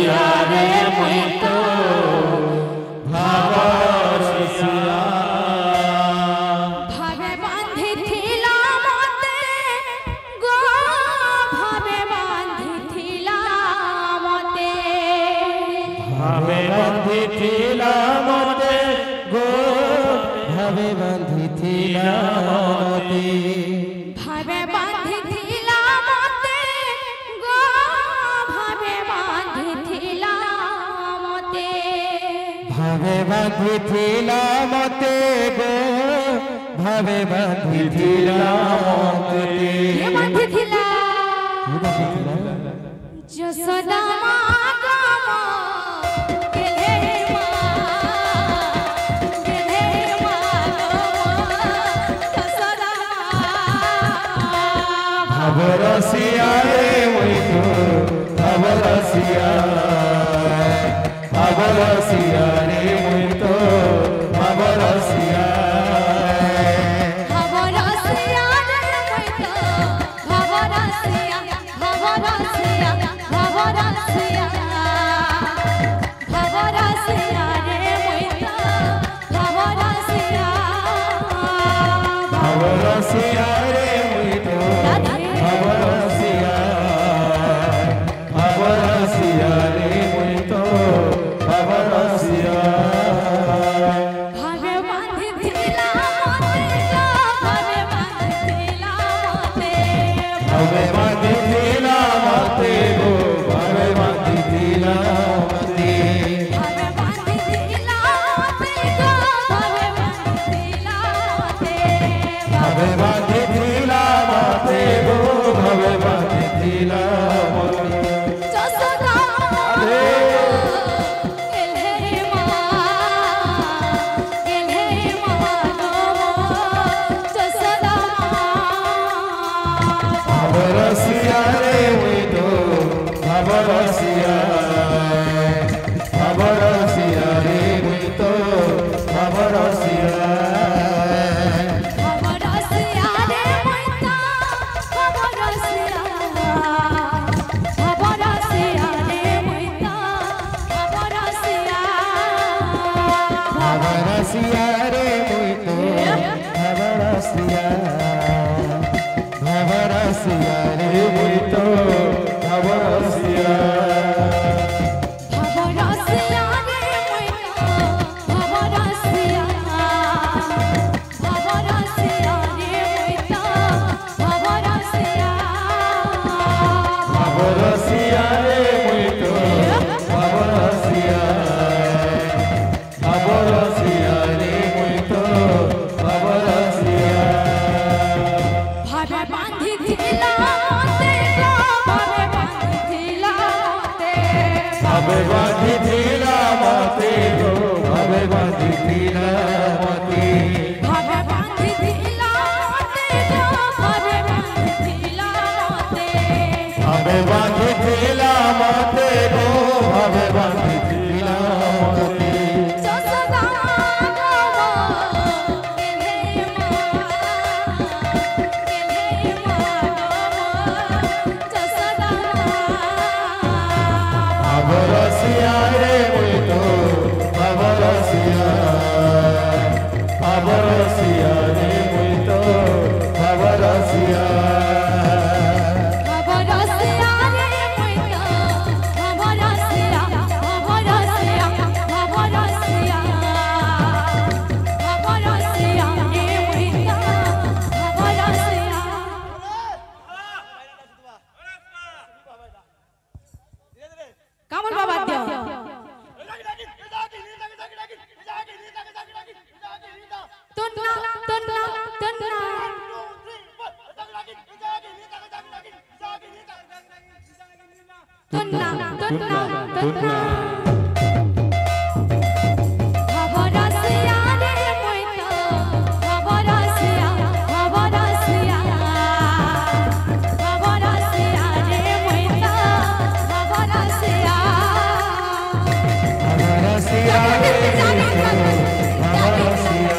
यारे मुई तो भावरसिया भावे बांधिथिला मते गो भावे बांधिथिला मते भावे बांधिथिला मते गो भावे बांधिथिला मते भावे बांधिथिला मते गो भावे बांधिथिला मते भावे बांधिथिला मते गो भावे बांधिथिला मते ये बांधिथिला यशोदा माँ गो गेले माँ यशोदा भावरसिया रे मुई तो भावरसिया भावरसिया रे मुई तो भावरसिया भावरसिया रे मुई तो भावरसिया भावरसिया भावरसिया भावरसिया रे मुई तो भावरसिया भावरसिया रे मुई तो भावरसिया भावरसिया रे मुई तो भावरसिया भावे बांधिथिला मते गो भावे बांधिथिला मते भावे बांधिथिला मते गो भावे बांधिथिला मते भावे बांधिथिला मते गो भावे बांधिथिला मते भावे बांधिथिला मते गो भावे बांधिथिला मते यशोदा गेले माँ गो यशोदा भावरसिया रे मुई तो भावरसिया भावरसिया रे मुई तो भावरसिया भावरसिया रे मुई तो भावरसिया भावरसिया रे मुई तो भावरसिया भावरसिया रे मुई तो भावरसिया भावरसिया रे मुई तो भावरसिया भावरसिया रे मुई तो भावरसिया भावरसिया रे मुई तो भावरसिया भावरसिया रे मुई तो भावरसिया भावरसिया रे मुई तो भावरसिया भावे बांधिथिला मते गो भावे बांधिथिला मते भावे बांधिथिला मते गो भावे बांधिथिला मते भावे बांधिथिला मते गो भावे बांधिथिला मते भावे बांधिथिला मते गो भावे बांधिथिला मते यशोदा गो गेले माँ गो यशोदा भावरसिया रे मुई तो भावरसिया भावरसिया रे मुई तो भावरसिया भावरसिया रे मुई तो भावरसिया भावरसिया भावरसिया भावरसिया रे मुई तो भावरसिया কামল বাবা দিও তুন্না তুন্না তুন্না তুন্না তুন্না তুন্না ভাবরসিয়া রে মুই তো ভাবরসিয়া ভাবরসিয়া ভাবরসিয়া রে মুই তো ভাবরসিয়া भावरसिया रे मुई तो भावरसिया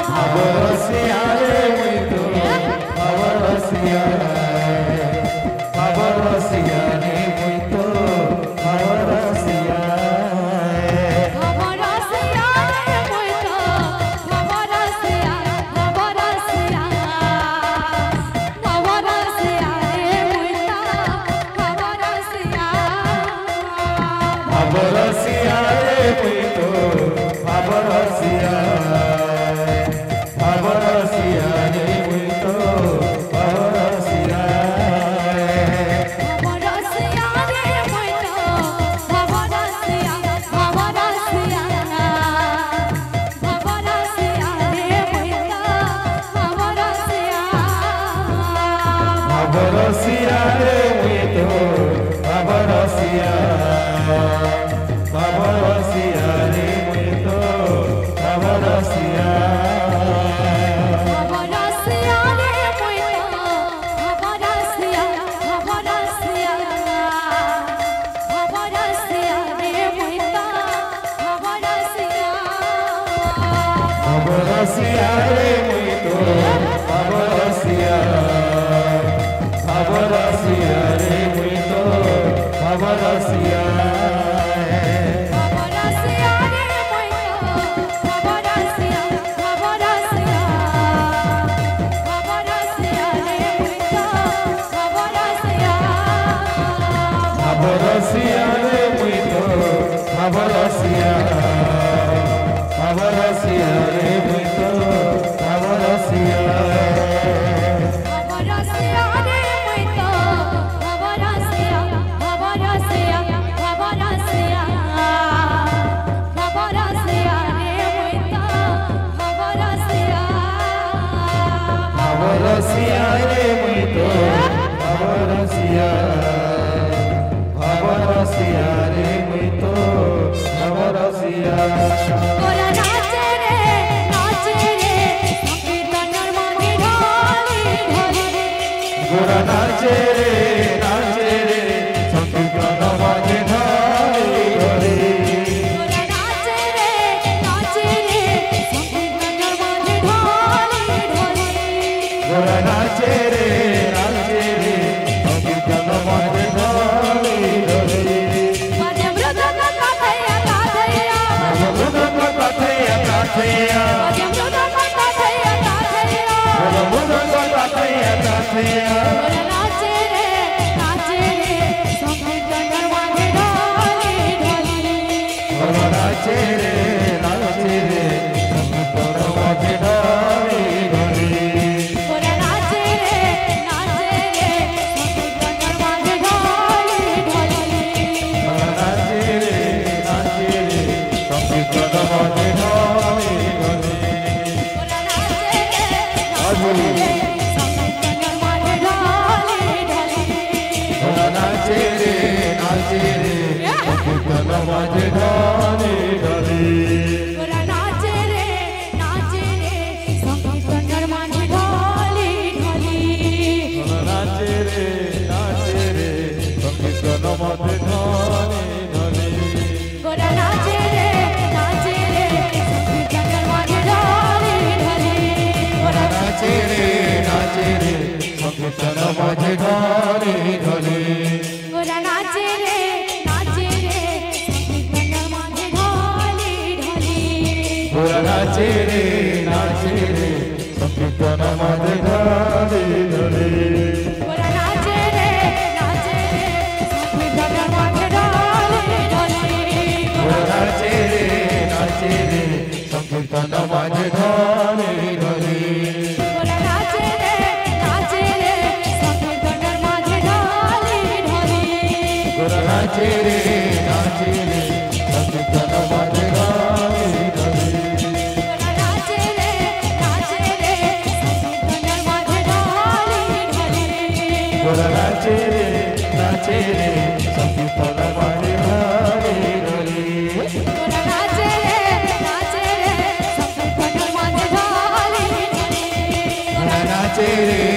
ভাবরসিয়া রে মুই তো ভাবরসিয়া ভাবরসিয়া রে মুই তো ভাবরসিয়া ভাবরসিয়া রে মুই তো ভাবরসিয়া ভাবরসিয়া ভাবরসিয়া রে মুই তো ভাবরসিয়া ভাবরসিয়া রে মুই তো ভাবরসিয়া ভাবরসিয়া রে মুই তো ভাবরসিয়া ভাবরসিয়া রে মুই তো ভাবরসিয়া ভাবরসিয়া ভাবরসিয়া রে মুই তো ভাবরসিয়া ভাবরসিয়া রে মুই তো ভাবরসিয়া ভাবরসিয়া রে মুই তো ভাবরসিয়া ভাবরসিয়া রে মুই তো ভাবরসিয়া ভাবরসিয়া ভাবরসিয়া রে মুই তো ভাবরসিয়া ভাবরসিয়া রে মুই তো ভাবরসিয়া ভাবরসিয়া রে মুই তো ভাবরসিয়া ভাবরসিয়া রে মুই তো ভাবরসিয়া ভাবরসিয়া ভাবরসিয়া রে মুই তো ভাবরসিয়া ভাবরসিয়া রে মুই তো ভাবরসিয়া ভাবরসিয়া রে মুই তো ভাবরসিয়া ভাবরসিয়া রে মুই তো ভাবরসিয়া ভাবরসিয়া ভাবরসিয়া ভাবরসিয়া রে মুই তো ভাবরসিয়া ভাবরসিয়া রে মুই তো ভাবরসিয়া ভাবরসিয়া রে মুই তো ভাবরসিয়া গোরা নাচে রে সংকীর্তনের মাঝে ঢালি ঢালি গোরা নাচে রে সংকীর্তন মাঝে ঢালি ঢালি গোরা নাচে রে সংকীর্তনের মাঝে ঢালি ঢালি গোরা নাচে রে সংকীর্তন মাঝে ঢালি ঢালি বাজে মৃদঙ্গ কাথাইয়া কাথাইয়া মৃদঙ্গ কাথাইয়া কাথাইয়া বাজে মৃদঙ্গ কাথাইয়া কাথাইয়া মৃদঙ্গ কাথাইয়া কাথাইয়া গোরা নাচে রে সংকীর্তনের মাঝে ঢালি ঢালি গোরা নাচে রে সংকীর্তন মাঝে ঢালি ঢালি গোরা নাচে রে সংকীর্তনের মাঝে ঢালি ঢালি গোরা নাচে রে সংকীর্তন মাঝে ঢালি ঢালি গোরা নাচে রে সংকীর্তনের মাঝে ঢালি ঢালি গোরা নাচে রে সংকীর্তন মাঝে ঢালি ঢালি গোরা নাচে রে সংকীর্তনের মাঝে ঢালি ঢালি গোরা নাচে রে সংকীর্তন মাঝে ঢালি ঢালি গোরা নাচে রে সংকীর্তনের মাঝে ঢালি ঢালি গোরা নাচে রে সংকীর্তন মাঝে ঢালি ঢালি গোরা নাচে রে সংকীর্তনের মাঝে ঢালি ঢালি গোরা নাচে রে সংকীর্তন মাঝে ঢালি ঢালি গোরা নাচে রে সংকীর্তনের মাঝে ঢালি ঢালি গোরা নাচে রে সংকীর্তন মাঝে ঢালি ঢালি গোরা নাচে রে সংকীর্তনের মাঝে ঢালি ঢালি গোরা নাচে রে সংকীর্তন মাঝে ঢালি ঢালি গোরা নাচে রে সংকীর্তনের মাঝে ঢালি ঢালি গোরা নাচে রে সংকীর্তন মাঝে ঢালি ঢালি গোরা নাচে রে সংকীর্তনের মাঝে ঢালি ঢালি নাচে রে